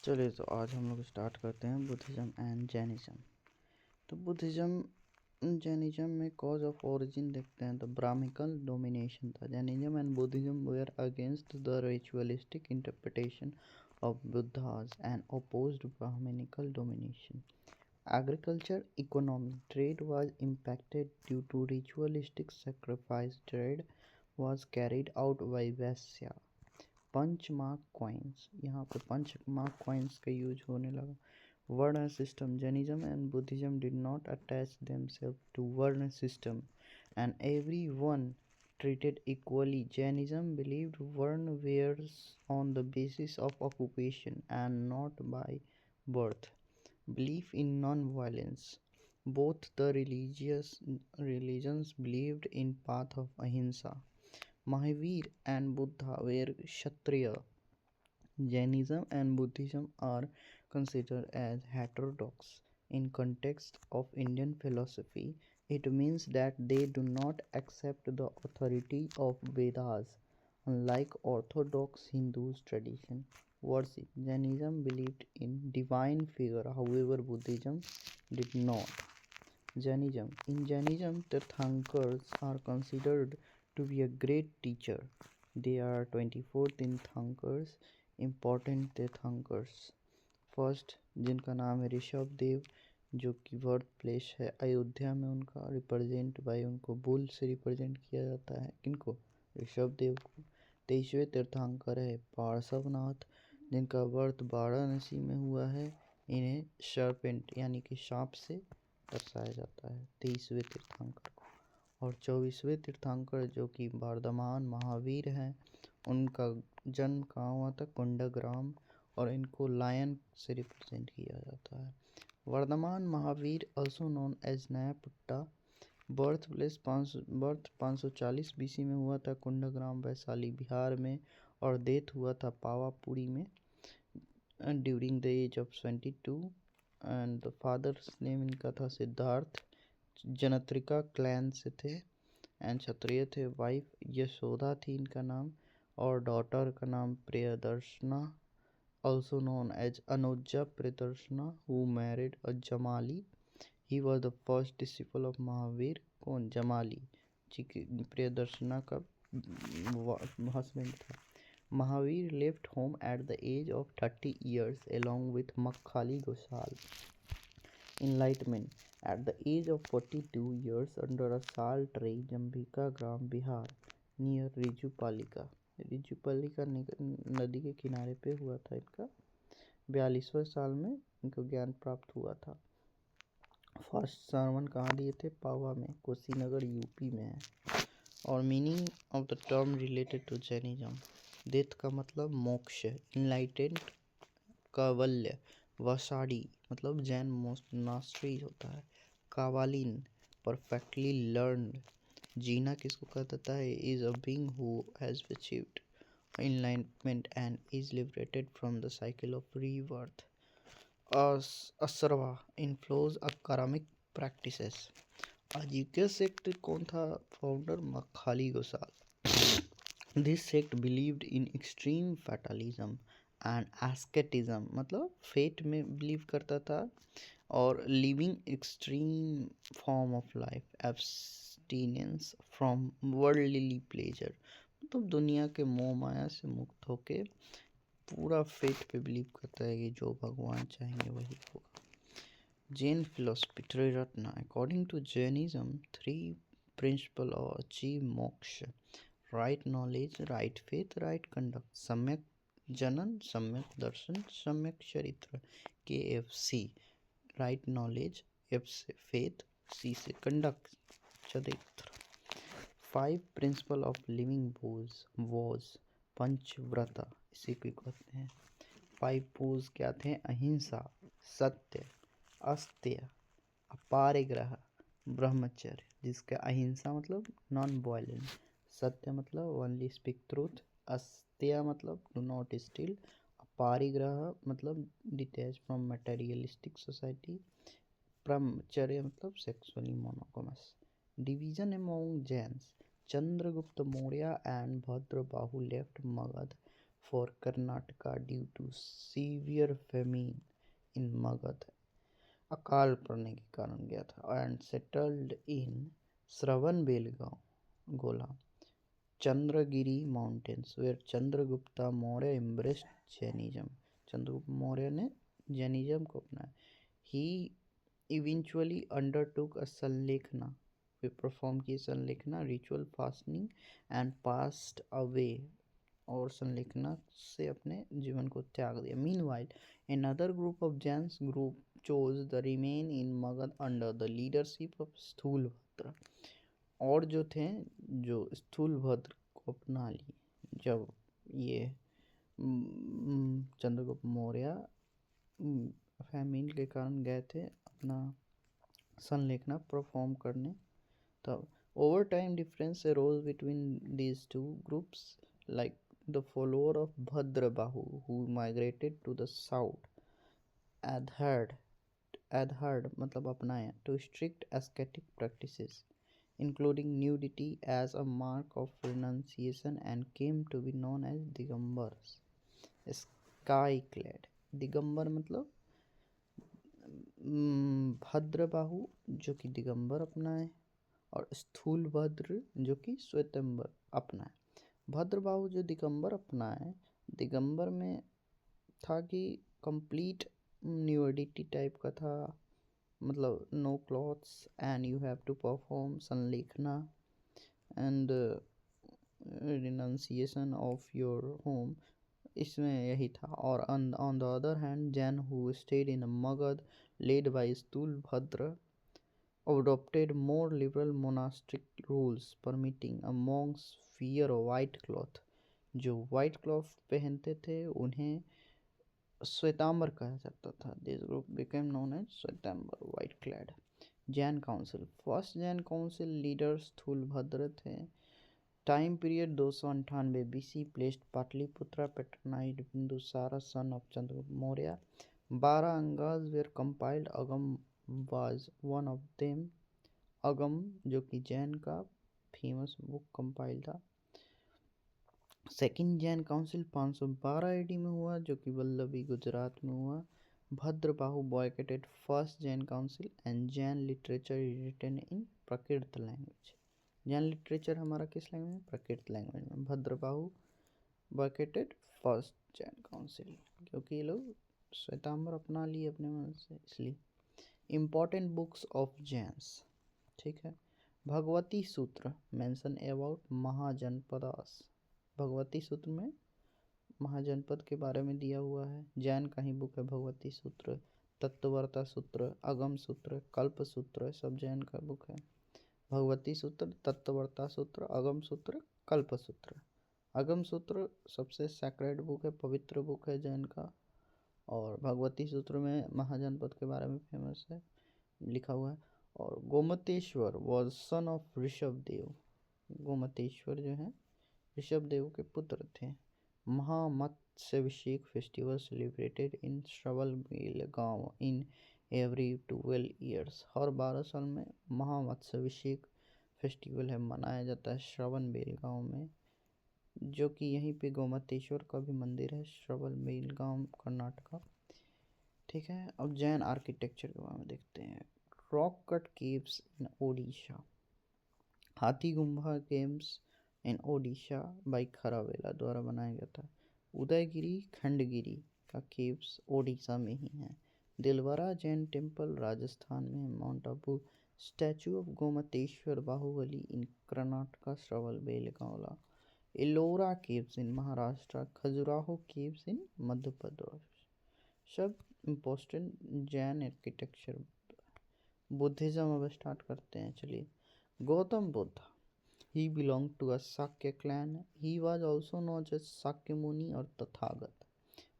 चलिए तो आज हम लोग स्टार्ट करते हैं बुद्धिज़्म एंड जैनिज़्म। तो बुद्धिज़्म जैनिज़्म में कॉज ऑफ ओरिजिन देखते हैं तो ब्राह्मिकल डोमिनेशन था। Jainism and Buddhism were against the ritualistic interpretation of Buddhas and opposed Brahmanical domination. Agriculture economy trade was impacted due to ritualistic sacrifice. Trade was carried out by Vaisya. Punch mark coins, यहाँ पे punch mark coins का use होने लगा। Varna system Jainism and Buddhism did not attach themself to varna system and every one treated equally. Jainism believed Varna wears on the basis of occupation and not by birth. Belief in non-violence. Both the religions believed in path of ahimsa. Mahavir and Buddha were Kshatriya. Jainism and Buddhism are considered as heterodox in context of Indian philosophy. It means that they do not accept the authority of Vedas, unlike Orthodox Hindu tradition. Worship. Jainism believed in divine figure, however Buddhism did not. Jainism. In Jainism, Tirthankars are considered to be a great teacher. There are 24 Tirthankars, important Tirthankars. First जिनका नाम है ऋषभ देव, जो कि birth place है अयोध्या में, उनका represent by उनको bull से रिप्रेजेंट किया जाता है। किनको? ऋषभ देव को। 23वें तीर्थंकर है पार्श्वनाथ, जिनका बर्थ वाराणसी में हुआ है। इन्हें सर्पेंट यानी कि सांप से दर्शाया जाता है 23वें तीर्थंकर को। और 24वें तीर्थंकर जो कि वर्धमान महावीर हैं, उनका जन्म कहाँ हुआ था? कुंडग्राम, और इनको लायन से रिप्रेजेंट किया जाता है। Vardhaman Mahavir also known as Naya Putta, birth 540 BC में हुआ था कुंडग्राम वैशाली बिहार में, और डेथ हुआ था पावापुरी में during the age of 22। And the father's name इनका था सिद्धार्थ, जनत्रिका क्लैन से थे एंड क्षत्रिय थे। वाइफ यशोदा थी इनका नाम, और डॉटर का नाम Priyadarshana, also known as Anuja Priyadarshana, who married a Jamali. He was the first disciple of Mahavir. कौन? जमाली प्रियदर्शना का हस्बैंड था। Mahavir left home at the age of 30 years along with Makhali Gosal. Enlightenment. At the age of 42 years under a salt tree, Jambika Gram, Bihar, near Rijupalika. रिजुपल्लिका नदी के किनारे पे हुआ था इनका। 42वें साल में इनको ज्ञान प्राप्त हुआ था। फर्स्ट सरमन कहाँ दिए थे? पावा में, कुशीनगर यूपी में है। और meaning of the term related to Jainism. Death का मतलब मोक्ष, इनलाइटेंड कावल्य, वसाड़ी मतलब जैन मोनास्ट्री होता है। कावालिन परफेक्टली लर्नड। जीना किसको कहा जाता है? Is a being who has achieved enlightenment and is liberated from the cycle of rebirth. Asrava inflows academic practices. Ajivika sect कौन था founder? Makkhali Gosala. This sect believed in extreme fatalism and asceticism, मतलब fate में believe करता था, और living extreme form of life, abstinence from worldly pleasure, मतलब दुनिया के मोह माया से मुक्त होके पूरा फेट पे बिलीव करता है कि जो भगवान चाहेंगे वही होगा। Jain philosophy Triratna. According to Jainism, 3 principle of achieve moksha: right knowledge, right faith, right conduct. सम्यक जनन, सम्यक दर्शन, सम्यक चरित्र। KFC। राइट नॉलेज, F से फेथ, C से कंडक्ट, चरित्र। 5 principle of living was Panchavrata, इसी को कहते हैं। 5 पोज क्या थे? अहिंसा, सत्य, अस्त्य, अपारिग्रह, ब्रह्मचर्य, जिसका अहिंसा मतलब नॉन वायलेंस, सत्य मतलब ओनली स्पीक ट्रूथ, अस्त्य मतलब डू नॉट स्टील, अपारिग्रह मतलब डिटैच फ्रॉम मटेरियलिस्टिक सोसाइटी, ब्रह्मचर्य मतलब sexually monogamous. Division among Jains: Chandragupta Maurya and Bhadrabahu left Magad for Karnataka due to severe famine in Magad. अकाल पड़ने के कारण गया था and settled in Shravanbelgaon, Gola, Chandragiri mountains where Chandragupta Maurya embraced Jainism. Chandragupta Maurya ने Jainism को अपनाया. He eventually undertook a Sallekhana, वे परफॉर्म की Sallekhana, ritual fasting and passed away, और संलेखना से अपने जीवन को त्याग दिया. Meanwhile another group of Jains group chose the remain in Magad under the leadership of Sthulabhadra. और जो थे, जो स्थूलभद्र को अपना लिए जब ये चंद्रगुप्त मौर्य फैमिन के कारण गए थे अपना संलेखना परफॉर्म करने. तब over time difference arose between these two groups, like the follower of Bhadrabahu who migrated to the south adhered मतलब अपनाया to strict ascetic practices including nudity as a mark of renunciation and came to be known as Digambars. Sky clad, Digambar मतलब भद्रबाहु जो कि दिगंबर अपनाए, और स्थूलभद्र जो कि श्वेतंबर अपनाए. भद्रबाहु जो दिगंबर अपनाए, दिगंबर में था कि कंप्लीट न्यूडिटी टाइप का था, मतलब no clothes and you have to perform Sallekhana and renunciation of your home, इसमें यही था. और on the other hand Jain who stayed in Magadha led by Sthulabhadra adopted more liberal monastic rules permitting a monk's wear of white cloth. जो white cloth पहनते थे उन्हें श्वेतांबर कहा जाता था. This group became known as Shvetambara, white clad. Jain council, first Jain council leader Sthulabhadra थे. Time period 298 BC, placed Pataliputra, patronised Bindusara son of Chandragupta Maurya. 12 Angas were compiled, Agam was one of them. अगम जो कि जैन का फेमस बुक कंपाइल था. सेकंड जैन काउंसिल 512 AD में हुआ जो कि वल्लभी गुजरात में हुआ. Bhadrabahu boycotted first Jain council and Jain literature written in Prakrit language. Jain literature हमारा किस लैंग्वेज में? प्राकृत लैंग्वेज में. Bhadrabahu boycotted first Jain council क्योंकि ये लोग श्वेतांबर अपना लिए अपने मन से, इसलिए. इम्पॉर्टेंट बुक्स ऑफ जैन्स, ठीक है. भगवती सूत्र मेंशन अबाउट महाजनपदास, भगवती सूत्र में महाजनपद के बारे में दिया हुआ है. जैन का ही बुक है भगवती सूत्र. तत्ववर्ता सूत्र, अगम सूत्र, कल्प सूत्र सब जैन का बुक है. भगवती सूत्र, तत्ववर्ता सूत्र, अगम सूत्र, कल्प सूत्र. अगम सूत्र सबसे सैक्रेड बुक है, पवित्र बुक है जैन का. और भगवती सूत्र में महाजनपद के बारे में फेमस है, लिखा हुआ है. और Gomateshwara was son of Rishabhdev, Gomateshwara जो है ऋषभदेव के पुत्र थे. Mahamastakabhisheka festival celebrated in Shravanabelagola in every 12 years, हर 12 साल में महामत्स्याभिषेक फेस्टिवल है मनाया जाता है श्रवणबेलगांव में, जो कि यहीं पे गोमतेश्वर का भी मंदिर है, श्रवणबेलगांव कर्नाटका. ठीक है. अब जैन आर्किटेक्चर के बारे में देखते हैं. रॉक कट केव्स इन ओडिशा, हाथी गुम्बा केव्स इन ओडिशा बाई खरावेला द्वारा बनाया गया था. उदयगिरी खंडगिरी का केव्स ओडिशा में ही है. दिलवारा जैन टेम्पल राजस्थान में. Mount Abu statue of Gomateshwara Bahubali in Karnataka Shravanabelagola. Ellora caves in Maharashtra. Khajuraho caves in Madhya Pradesh. सब इम्पोर्टेंट जैन आर्किटेक्चर. बुद्धिज्म अब स्टार्ट करते हैं, चलिए. Gautama Buddha, he belong to a Shakya clan. He was also known as Shakyamuni और तथागत.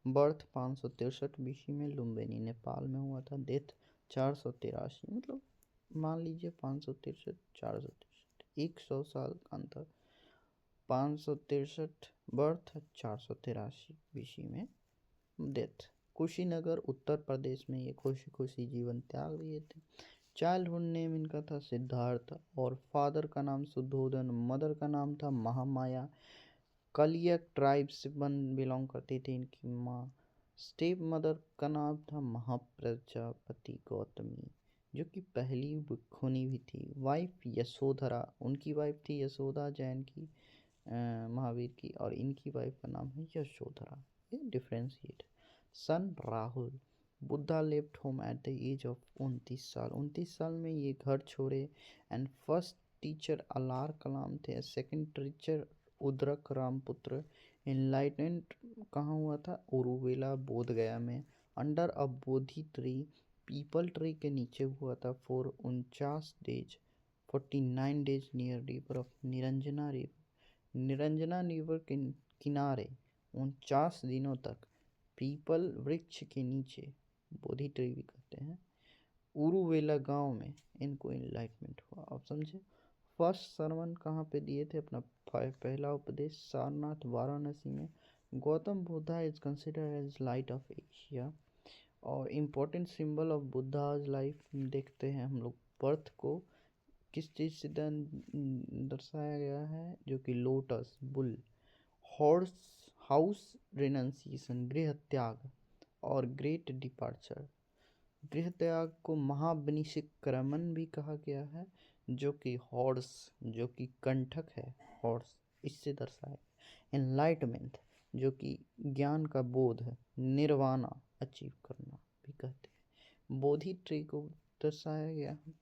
बर्थ 563 BC में लुम्बिनी नेपाल में हुआ था. डेथ 483, मतलब मान लीजिए 563 463, 100 साल का अंतर. 563 बर्थ, 483 BC में डेथ. कुशीनगर उत्तर प्रदेश में ये खुशी खुशी जीवन त्याग दिए थे. चाइल्डहुड नेम इनका था सिद्धार्थ, और फादर का नाम सुद्धोधन, मदर का नाम था महामाया. कलियक ट्राइब से बिलोंग करती थी इनकी माँ। स्टेप मदर का नाम था महाप्रजापति गौतमी, जो कि पहली भिक्षुणी भी थी। वाइफ यशोधरा, उनकी वाइफ थी यशोदा जैन की, महावीर की, और इनकी वाइफ का नाम है यशोधरा। ये differentiate. Son Rahul. Buddha left home at the age of 29 साल। 29 साल में ये घर छोड़े। And first teacher Alara Kalama थे। Second teacher Udraka Ramaputra. Enlightenment कहाँ हुआ था? उरुवेला, बोध गया में, under a bodhi tree, peepal tree के नीचे हुआ था for 49 days, 49 days near river of Niranjana river. Niranjana river के किनारे 49 दिनों तक पीपल वृक्ष के नीचे, बोधि ट्री भी कहते हैं, उरुवेला गांव में इनको इनलाइटमेंट हुआ। आप समझे। फर्स्ट सरमन कहाँ पे दिए थे? अपना पहला उपदेश सारनाथ वाराणसी में। Gautama Buddha is considered as light of Asia. और important symbol of Buddha's life देखते हैं हम लोग। बर्थ को किस चीज़ से दर्शाया गया है? जो कि lotus, bull, horse, house renunciation, गृह त्याग, और ग्रेट डिपार्चर। गृह त्याग को महाविनिष्क्रमण भी कहा गया है, जो कि हॉर्स, जो कि कंठक है, हॉर्स, इससे दर्शाया। एनलाइटमेंट, जो कि ज्ञान का बोध है। निर्वाणा, अचीव करना भी कहते हैं। बोधि ट्री को दर्शाया गया है।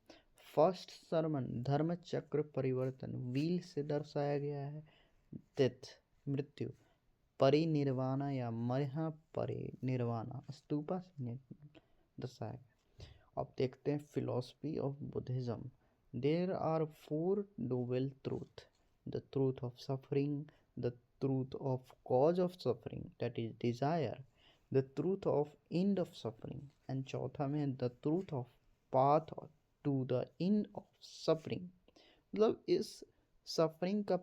फर्स्ट सरमन, धर्म चक्र परिवर्तन, व्हील से दर्शाया गया है। डेथ, मृत्यु। परिनिर्वाणा या महापरिनिर्वाणा, स्तूपा से दर्शाया गया। अब देखते हैं philosophy of Buddhism. There are 4 noble truth. The truth of suffering, the truth of cause of suffering, that is desire, the truth of end of suffering, and चौथा में the truth of path to the end of suffering. मतलब इस suffering का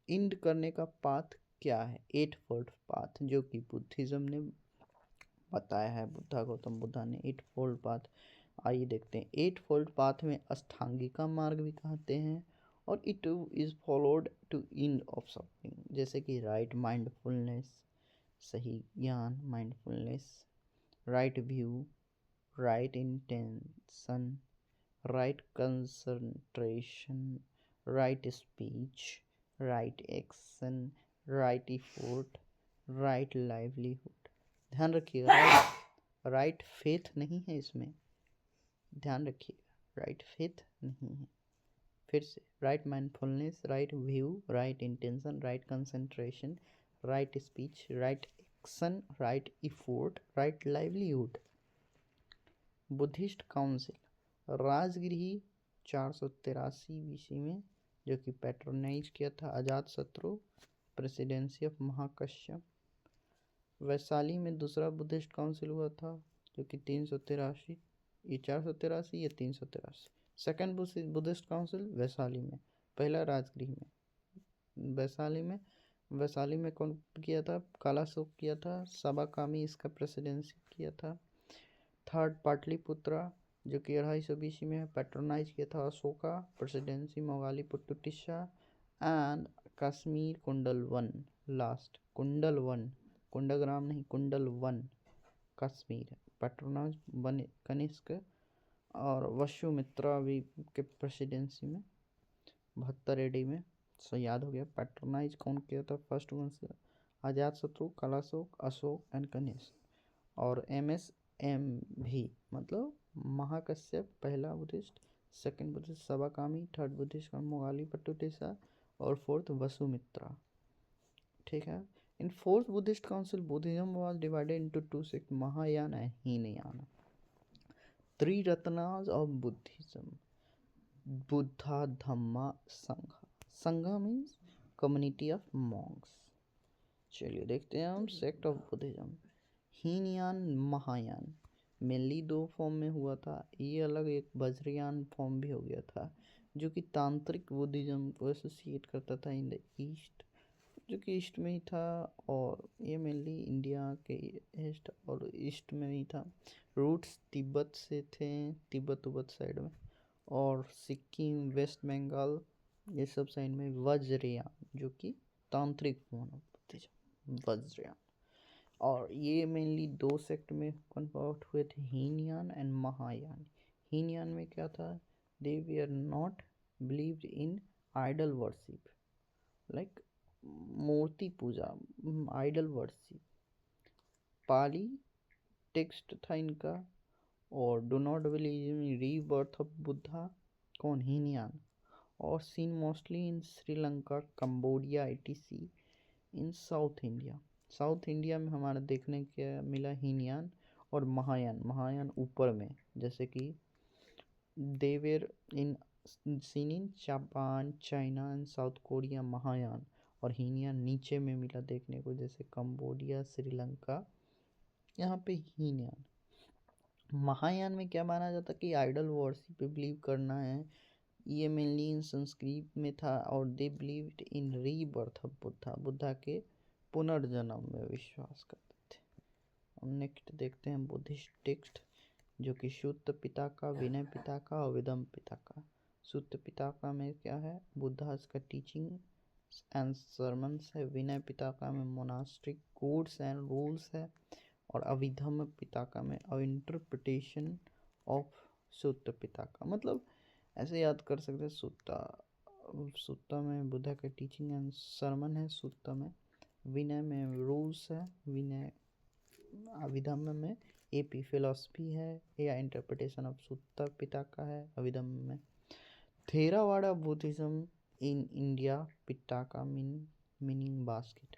and करने का path क्या है? 8 fold path, जो कि बुद्धिज्म ने बताया है। गौतम बुद्धा ने 8 फोल्ड पाथ। आइए देखते हैं। 8 फोल्ड पाथ में अष्टांगिका मार्ग भी कहते हैं, और it is followed to end of suffering, जैसे कि राइट माइंडफुलनेस, सही ज्ञान, mindfulness, right view, right intention, right concentration, right speech, right action, right effort, right livelihood. ध्यान रखिएगा, राइट फेथ नहीं है इसमें, ध्यान रखिएगा, राइट फेथ नहीं है। फिर से, right mindfulness, right view, right intention, right concentration, right speech, right action, right effort, right livelihood. Buddhist council, Rajgriha 483 BC में, जो कि पैट्रोनाइज किया था अजात शत्रु, प्रेसिडेंसी ऑफ महाकश्यप। वैशाली में दूसरा बुद्धिस्ट काउंसिल हुआ था, जो कि 383, ये 483 या 383। सेकेंड बुद्धिस्ट काउंसिल वैशाली में, पहला राजगृह में। वैशाली में कौन किया था? कालाशोक किया था। सबाकामी इसका प्रेसिडेंसी किया था। थर्ड पाटलिपुत्रा, जो कि 250 BC में पैट्रोनाइज किया था अशोका, प्रेसिडेंसी मोगालीपुट्टु टिस्सा। एंड कश्मीर कुंडल वन, लास्ट कुंडल वन, कुंडग्राम नहीं, कुंडल वन, कश्मीर, पैट्रोनाइज बन कनिष्क और वसुमित्रा भी के प्रेसिडेंसी में 72 AD में। सो याद हो गया। पैट्रोनाइज कौन किया था? फर्स्ट वन से अजात शत्रु, कालाशोक, अशोक एंड कनिष्क। और MSM भी, मतलब महाकश्यप पहला Buddhist, second Buddhist Sabakami, third Buddhist Moggaliputta Tissa, और फोर्थ वसुमित्रा। ठीक है। In fourth Buddhist council Buddhism was divided into 2 sect, Mahayana and Hinayana. 3 ratnas of Buddhism, Buddha, Dhamma, Sangha. Sangha means community of Monks. चलिए देखते हैं हम sect of Buddhism. Hinayana, Mahayana, mainly 2 form में हुआ था। ये अलग, एक वज्रयान फॉर्म भी हो गया था, जो कि तांत्रिक बुद्धिज्म को एसोसिएट करता था इन द ईस्ट, जो कि ईस्ट में ही था। और ये मेनली इंडिया के ईस्ट और ईस्ट में ही था। रूट्स तिब्बत से थे, तिब्बत साइड में, और सिक्किम, वेस्ट बंगाल, ये सब साइड में। वज्रयान, जो कि तांत्रिक फॉर्म ऑफ बुद्धिज्म वज्रयान। और ये मेनली 2 सेक्ट में कन्वर्ट हुए थे, हीनयान एंड महायान। हीनयान में क्या था, they were not believed in idol worship, like मूर्ति पूजा, आइडल वर्शिप। पाली टेक्स्ट था इनका, और do not believe in rebirth of Buddha, कौन, हीनयान। और seen mostly in Sri Lanka, Cambodia etc in south India. South India में हमारा देखने के मिला हीनयान और महायान। महायान ऊपर में, जैसे कि they were in seen in Japan, China and south Korea Mahayana, और हीनयान नीचे में मिला देखने को, जैसे कंबोडिया, श्रीलंका, यहाँ पे हीनयान। महायान में क्या माना जाता कि आइडल वर्शिप पे बिलीव करना है, ये मेनली इन संस्कृत में था, और they believed in rebirth of Buddha, Buddha के पुनर्जन्म में विश्वास करते थे। नेक्स्ट देखते हैं बुद्धिस्ट टेक्स्ट, जो कि सुत्त पिताका, विनय पिताका और विदम पिताका। सुत्त पिताका में क्या है, बुद्धा का टीचिंग एंड सरमन्स है। विनय पिताका में मोनास्ट्रिक कोड्स एंड रूल्स है। और अभिधम्म पिताका में इंटरप्रिटेशन ऑफ सुत्त पिताका। मतलब ऐसे याद कर सकते हैं, सुत्ता में बुद्धा का टीचिंग एंड सरमन है, सुत्ता में। विनय में रूल्स है, विनय। अभिधम्म में एपी फिलॉसफी है या इंटरप्रिटेशन ऑफ सुत्ता पिताका है अभिधम्म में। Theravada Buddhism in India, pitaka meaning basket.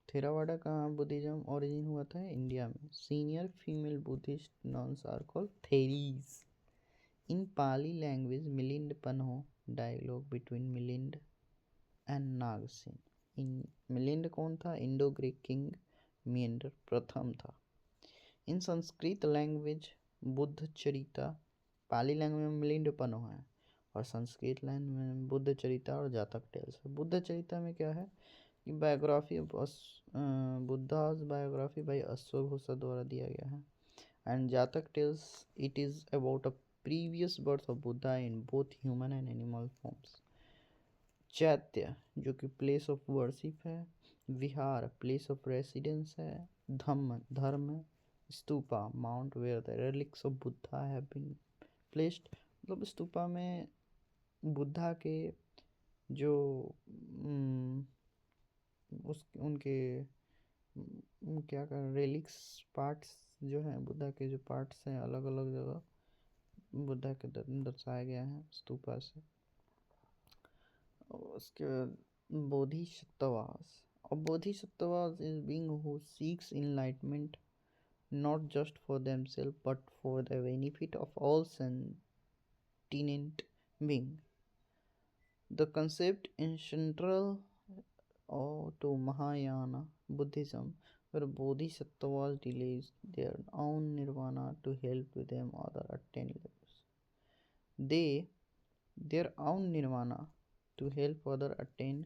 Theravada का बुद्धिज्म ओरिजिन हुआ था इंडिया में। Senior female Buddhist nuns are called Theris. In Pali language Milinda Panho dialogue between Milinda and Nagasena. In Milinda कौन था, इंडो ग्रीक किंग मिलिंद प्रथम था। In Sanskrit language Buddha Charita, Pali language में मिलिंद पन्हो है, और संस्कृत लैंग्वेज में बुद्ध चरिता और जातक टेल्स है। बुद्ध चरिता में क्या है कि biography of Buddha's biography by अश्वघोषा द्वारा दिया गया है। And Jataka tales it is about a previous birth of Buddha in both human and animal forms. चैत्य जो कि प्लेस ऑफ वर्शिप है, विहार प्लेस ऑफ रेसिडेंस है, धर्म, stupa mount where the relics of Buddha have been placed. मतलब स्तूपा में बुद्धा के जो उनके क्या कर रेलिक्स पार्ट्स जो हैं, बुद्धा के जो पार्ट्स हैं अलग अलग जगह बुद्धा के दर्शाया गया है स्तूपा से। उसके बाद बोधिसत्वास। और bodhisattvas is being who seeks enlightenment not just for themselves but for the benefit of all sentient being. The concept is central to Mahayana Buddhism, where bodhisattvas delay their own nirvana to help them other attain levels. Their own nirvana to help other attain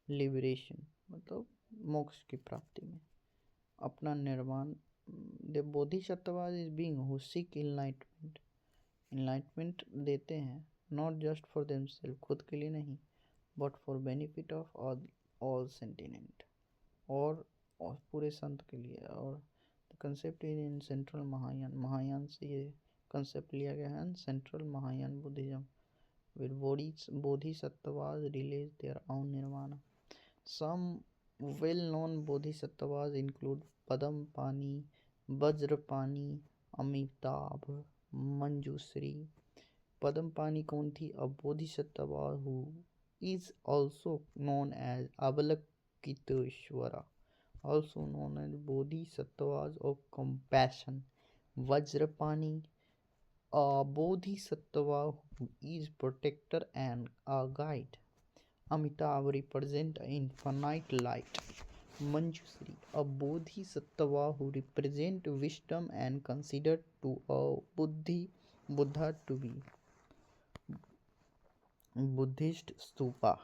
liberation, मतलब मोक्ष की प्राप्ति में अपना निर्वाण। The bodhisattvas is being who seek enlightenment देते हैं, not just for themselves, खुद के लिए नहीं, but for benefit of all sentient, और पूरे संत के लिए। और concept in central Mahayana, Mahayana से ये कंसेप्ट लिया गया है, central Mahayana Buddhism, with bodhisattvas realize their own nirvana. Some well-known bodhisattvas include Padamapani, Vajrapani, Amitabha, Manjushri. Padmapani कौन थी, a bodhisattva who is also known as Avalokiteshvara, also known as bodhisattvas of compassion. Vajrapani, a bodhisattva who is protector and a guide. Amitabha represent infinite light. Manjushri, a bodhisattva who represent wisdom and considered to a Buddha to be Buddhist stupa.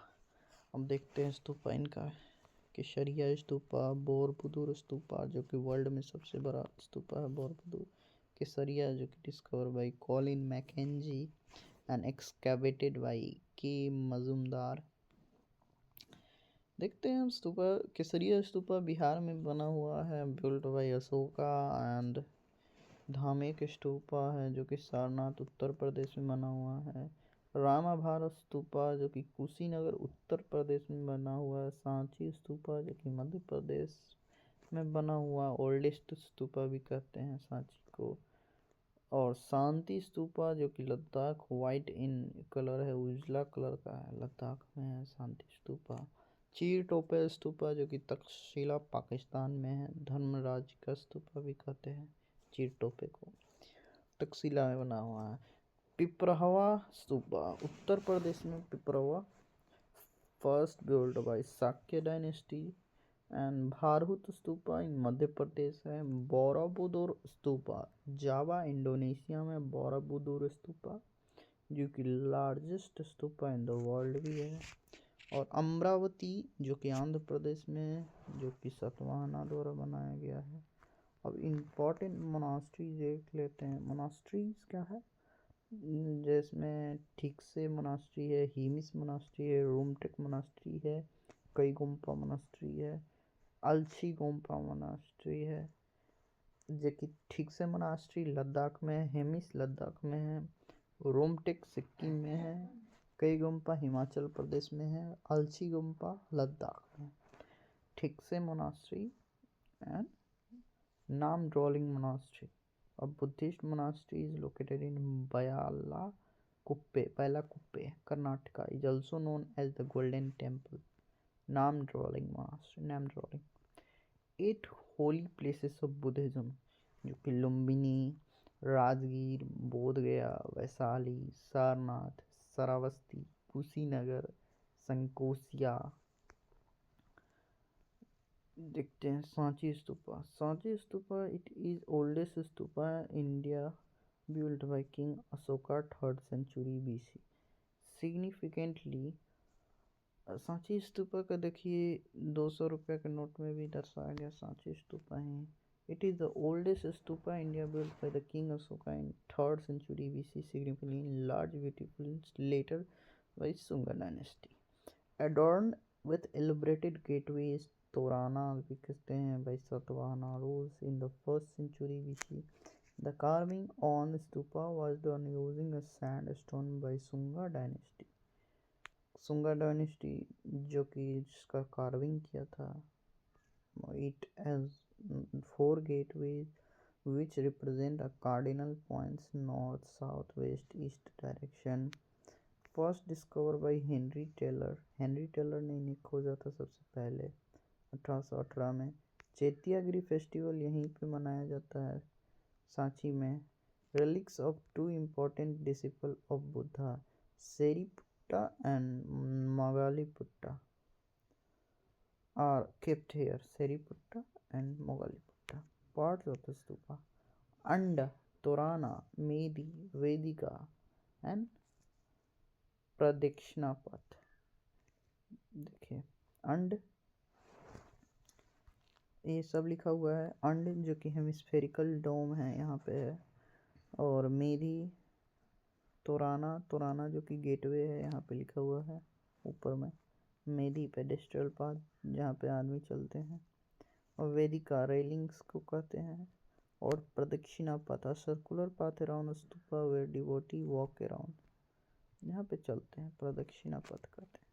अब देखते हैं स्तूपा इनका, केशरिया स्तूपा, बोरबुदुर स्तूपा जो कि world में सबसे बड़ा स्तूपा है बोरबुदुर। केसरिया जो कि discover by Colin Mackenzie and excavated by K Majumdar. देखते हैं हम स्तूपा। केसरिया स्तूपा बिहार में बना हुआ है, built by Ashoka. And Dhamek stupa है जो कि सारनाथ उत्तर प्रदेश में बना हुआ है। रामा भारत स्तूपा जो कि कुशीनगर उत्तर प्रदेश में बना हुआ है। सांची स्तूपा जो कि मध्य प्रदेश में बना हुआ, ओल्डेस्ट स्तूपा भी कहते हैं सांची को। और शांति स्तूपा जो कि लद्दाख, वाइट इन कलर है, उजला कलर का है, लद्दाख में है शांति स्तूपा। चीर टोपे स्तूपा जो कि तक्षशिला पाकिस्तान में है, धर्मराज का स्तूपा भी कहते हैं चीर टोपे को, तक्षशिला में बना हुआ है। पिपरहवा स्तूपा उत्तर प्रदेश में, Piprahwa first build by Shakya dynasty. And Bharhut stupa in Madhya Pradesh है। बोरोबुदुर स्तूपा जावा इंडोनेशिया में, बोरोबुदुर स्तूपा जो कि largest stupa in the world भी है। और अमरावती जो कि आंध्र प्रदेश में है, जो कि सातवाहना द्वारा बनाया गया है। अब इम्पोर्टेंट मोनास्ट्रीज देख लेते हैं। मोनास्ट्रीज क्या है, जिसमें ठीक से मोनास्ट्री है, हीमिस मोनास्ट्री है, रोमटेक मोनास्ट्री है, कई गुम्पा मोनास्ट्री है, अलछी गोम्पा मोनास्ट्री है। जो कि ठीक से मोनास्ट्री लद्दाख में है, हेमिस लद्दाख में है, रोमटेक सिक्किम में है, कई गुम्पा हिमाचल प्रदेश में है, अलछी गुम्पा लद्दाख में। ठीक से मोनास्ट्री एंड नाम ड्रॉलिंग monastery. A Buddhist monastery is located in Bailakuppe, Karnataka, is also known as the Golden Temple. Name drawing monastery, name drawing. 8 holy places of Buddhism जो कि लुम्बिनी, राजगीर, बोधगया, वैशाली, सारनाथ, श्रावस्ती, कुशीनगर, संकोशिया। देखते हैं Sanchi stupa. Sanchi stupa it is oldest stupa India, built by King Ashoka 3rd century BC. Significantly Sanchi stupa का देखिए 200 रुपये के note में भी दर्शाया गया सांची स्तूपा है। It is the oldest stupa India built by the King Ashoka in 3rd century BC, significantly large, beautiful, later by Sunga dynasty. Adorned with elaborated gateways, तोराना भी कहते हैं by Satavahana rules in the 1st century BC. The carving on stupa was done using a sandstone by Sunga dynasty. Sunga dynasty जो कि इसका carving किया था, it has 4 gateways which represent a cardinal points north, south, west, east direction. First discovered by Henry Taylor. Henry Taylor ने इन्हें खोजा था सबसे पहले 1818 में। चैत्यागिरी फेस्टिवल यहीं पे मनाया जाता है सांची में। Relics of 2 important disciples of Buddha, Sariputta and Moggalliputta, are kept here. Sariputta and Moggalliputta. Parts of the stupa: Anda, Torana, Medi, Vedika and Pradakshinapath. देखिए अंड ये सब लिखा हुआ है। अंड जो कि हेमिस्फेरिकल डोम है यहाँ पे है। और मेरी तोराना जो कि गेटवे है यहाँ पे लिखा हुआ है ऊपर में। मेदी पेडेस्ट्रल पाथ जहाँ पे आदमी चलते हैं। और वेदिका रेलिंग्स को कहते हैं। और pradakshina path circular path around stupa where devotee walk around, यहाँ पे चलते हैं, प्रदक्षिणा पथ कहते हैं।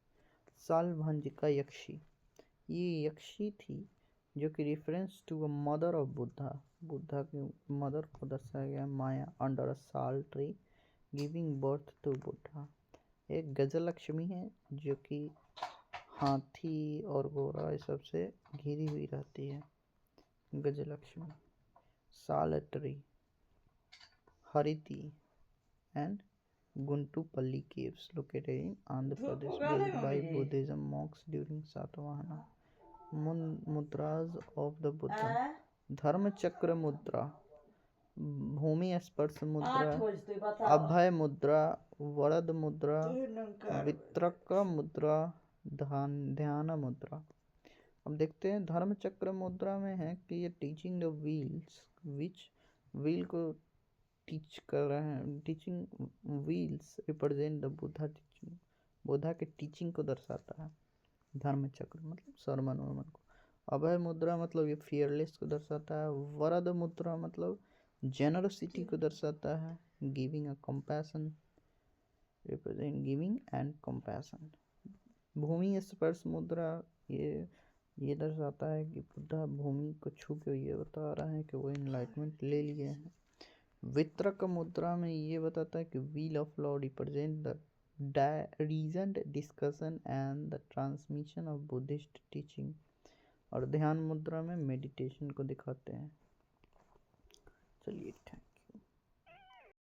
सालभंजिका यक्षी, ये यक्षी थी जो कि reference to a mother of Buddha की मदर को दर्शाया गया। Maya under a sal tree giving birth to Buddha. एक गजलक्ष्मी है जो कि हाथी और घोड़ा इस सब से घिरी हुई रहती है, Gajalakshmi. Sal tree, Hariti and Guntupalli caves located in Andhra Pradesh, built by Buddhism monks during Satavahana. मुद्राज of the Buddha: धर्म चक्र मुद्रा, भूमि स्पर्श मुद्रा, अभय मुद्रा, वरद मुद्रा, वित्रक मुद्रा, ध्यान मुद्रा। अब देखते हैं धर्म चक्र मुद्रा में है कि ये teaching the wheels, which wheel को टीच कर रहे हैं। Teaching wheels represent the Buddha teaching, Buddha के टीचिंग को दर्शाता है। धर्म चक्र मतलब सरमन वर्मन को। अभय मुद्रा मतलब ये फियरलेस को दर्शाता है। वरद मुद्रा मतलब जेनरसिटी को दर्शाता है। Giving a compassion, represent giving and compassion. Bhumi sparsha mudra ये दर्शाता है कि बुद्धा भूमि को छू के ये बता रहा है कि वो इनलाइटमेंट ले लिए हैं। वितरक मुद्रा में ये बताता है कि wheel of law represent the reason discussion and the transmission of Buddhist teaching. और ध्यान मुद्रा में मेडिटेशन को दिखाते हैं। चलिए, थैंक